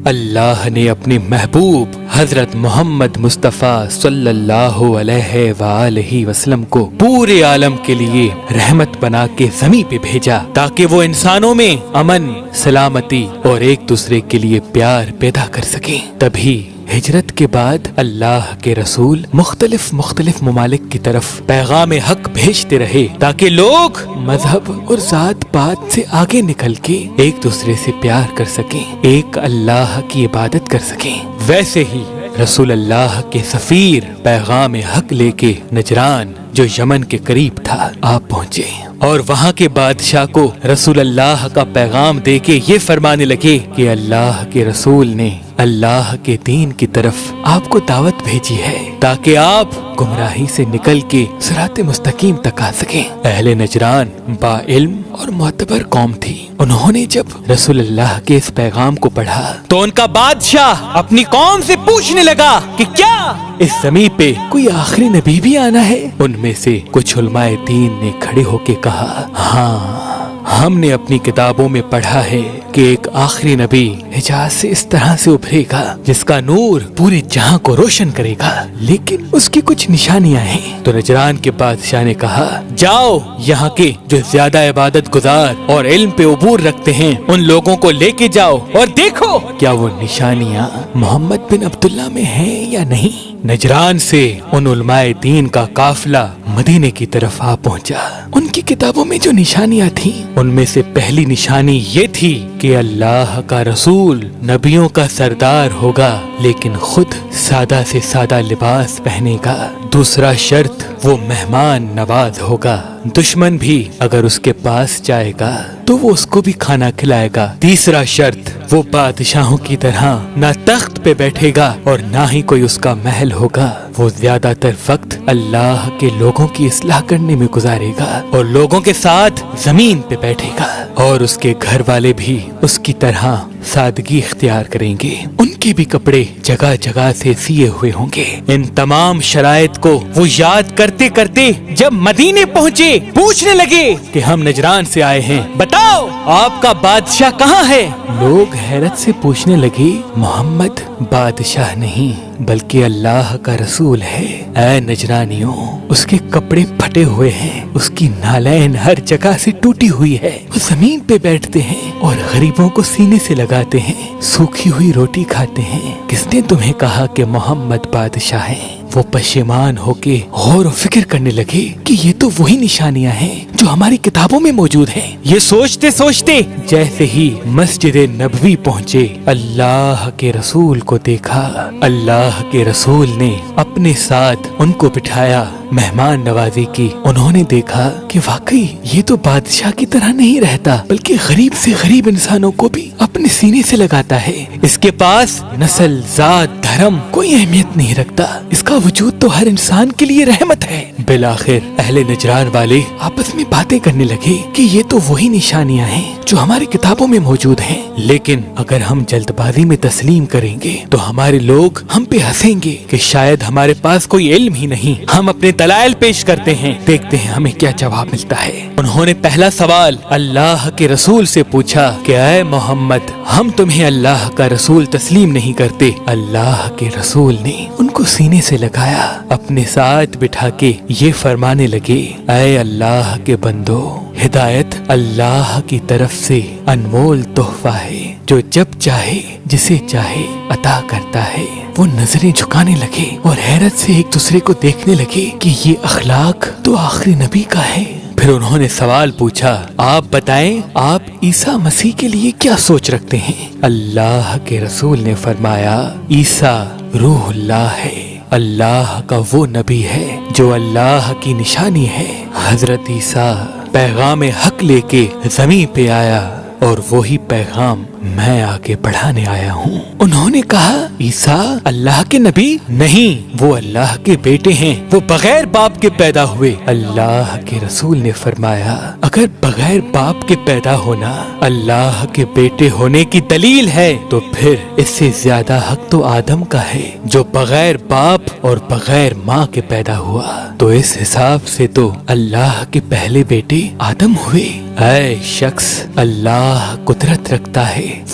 اللہ نے اپنے محبوب حضرت محمد مصطفیٰ صلی اللہ علیہ وآلہ وسلم کو پورے عالم کے لیے رحمت بنا کے زمین پہ بھیجا تاکہ وہ انسانوں میں امن، سلامتی اور ایک دوسرے کے لیے پیار پیدا کر سکیں۔ تبھی ہجرت کے بعد اللہ کے رسول مختلف ممالک کی طرف پیغام حق بھیجتے رہے تاکہ لوگ مذہب اور ذات پات سے آگے نکل کے ایک دوسرے سے پیار کر سکیں، ایک اللہ کی عبادت کر سکیں۔ ویسے ہی رسول اللہ کے سفیر پیغام حق لے کے نجران جو یمن کے قریب تھا آپ پہنچے اور وہاں کے بادشاہ کو رسول اللہ کا پیغام دے کے یہ فرمانے لگے کہ اللہ کے رسول نے اللہ کے دین کی طرف آپ کو دعوت بھیجی ہے تاکہ آپ گمراہی سے نکل کے صراط مستقیم تک آ سکیں۔ اہل نجران با علم اور معتبر قوم تھی۔ انہوں نے جب رسول اللہ کے اس پیغام کو پڑھا تو ان کا بادشاہ اپنی قوم سے پوچھنے لگا کہ کیا اس زمین پہ کوئی آخری نبی بھی آنا ہے؟ ان میں سے کچھ علماء دین نے کھڑے ہو کے کہا، ہاں ہم نے اپنی کتابوں میں پڑھا ہے کہ ایک آخری نبی حجاز سے اس طرح سے ابھرے گا جس کا نور پورے جہاں کو روشن کرے گا، لیکن اس کی کچھ نشانیاں ہیں۔ تو نجران کے بادشاہ نے کہا، جاؤ یہاں کے جو زیادہ عبادت گزار اور علم پہ عبور رکھتے ہیں ان لوگوں کو لے کے جاؤ اور دیکھو کیا وہ نشانیاں محمد بن عبداللہ میں ہیں یا نہیں۔ نجران سے ان علماء دین کا قافلہ مدینے کی طرف آ پہنچا۔ ان کی کتابوں میں جو نشانیاں تھیں ان میں سے پہلی نشانی یہ تھی کہ اللہ کا رسول نبیوں کا سردار ہوگا لیکن خود سادہ سے سادہ لباس پہنے گا۔ دوسرا شرط وہ مہمان نواز ہوگا، دشمن بھی اگر اس کے پاس جائے گا تو وہ اس کو بھی کھانا کھلائے گا۔ تیسرا شرط وہ بادشاہوں کی طرح نہ تخت پہ بیٹھے گا اور نہ ہی کوئی اس کا محل ہوگا، وہ زیادہ تر وقت اللہ کے لوگوں کی اصلاح کرنے میں گزارے گا اور لوگوں کے ساتھ زمین پہ بیٹھے گا، اور اس کے گھر والے بھی اس کی طرح سادگی اختیار کریں گے، ان کے بھی کپڑے جگہ جگہ سے سیے ہوئے ہوں گے۔ ان تمام شرائط کو وہ یاد کرتے کرتے جب مدینے پہنچے پوچھنے لگے کہ ہم نجران سے آئے ہیں، بتاؤ آپ کا بادشاہ کہاں ہے؟ لوگ حیرت سے پوچھنے لگے، محمد بادشاہ نہیں بلکہ اللہ کا رسول ہے۔ اے نجرانیوں، اس کے کپڑے پھٹے ہوئے ہیں، اس کی نالین ہر جگہ سے ٹوٹی ہوئی ہے، وہ زمین پہ بیٹھتے ہیں اور غریبوں کو سینے سے لگاتے ہیں، سوکھی ہوئی روٹی کھاتے ہیں۔ کس نے تمہیں کہا کہ محمد بادشاہ ہیں؟ وہ پشیمان ہو کے غور و فکر کرنے لگے کہ یہ تو وہی نشانیاں ہیں جو ہماری کتابوں میں موجود ہیں۔ یہ سوچتے سوچتے جیسے ہی مسجد نبوی پہنچے اللہ کے رسول کو دیکھا۔ اللہ کے رسول نے اپنے ساتھ ان کو بٹھایا، مہمان نوازی کی۔ انہوں نے دیکھا کہ واقعی یہ تو بادشاہ کی طرح نہیں رہتا بلکہ غریب سے غریب انسانوں کو بھی اپنے سینے سے لگاتا ہے۔ اس کے پاس نسل، ذات، دھرم کوئی اہمیت نہیں رکھتا، اس کا وجود تو ہر انسان کے لیے رحمت ہے۔ بالآخر اہل نجران والے آپس میں باتیں کرنے لگے کہ یہ تو وہی نشانیاں ہیں جو ہماری کتابوں میں موجود ہیں، لیکن اگر ہم جلد بازی میں تسلیم کریں گے تو ہمارے لوگ ہم پہ ہنسیں گے کہ شاید ہمارے پاس کوئی علم ہی نہیں۔ ہم اپنے دلائل پیش کرتے ہیں، دیکھتے ہیں ہمیں کیا جواب ملتا ہے۔ انہوں نے پہلا سوال اللہ کے رسول سے پوچھا کہ اے محمد، ہم تمہیں اللہ کا رسول تسلیم نہیں کرتے۔ اللہ کے رسول نے ان کو سینے سے لگایا، اپنے ساتھ بٹھا کے یہ فرمانے لگے، اے اللہ کے بندو، ہدایت اللہ کی طرف سے انمول تحفہ ہے جو جب چاہے جسے چاہے عطا کرتا ہے۔ وہ نظریں جھکانے لگے اور حیرت سے ایک دوسرے کو دیکھنے لگے کہ یہ اخلاق تو آخری نبی کا ہے۔ پھر انہوں نے سوال پوچھا، آپ بتائیں آپ عیسیٰ مسیح کے لیے کیا سوچ رکھتے ہیں؟ اللہ کے رسول نے فرمایا، عیسیٰ روح اللہ ہے، اللہ کا وہ نبی ہے جو اللہ کی نشانی ہے۔ حضرت عیسیٰ پیغام حق لے کے زمین پہ آیا اور وہی پیغام میں آگے بڑھانے آیا ہوں۔ انہوں نے کہا، عیسیٰ اللہ کے نبی نہیں، وہ اللہ کے بیٹے ہیں، وہ بغیر باپ کے پیدا ہوئے۔ اللہ کے رسول نے فرمایا، اگر بغیر باپ کے پیدا ہونا اللہ کے بیٹے ہونے کی دلیل ہے تو پھر اس سے زیادہ حق تو آدم کا ہے جو بغیر باپ اور بغیر ماں کے پیدا ہوا، تو اس حساب سے تو اللہ کے پہلے بیٹے آدم ہوئے۔ اے شخص، اللہ قدرت رکھتا ہے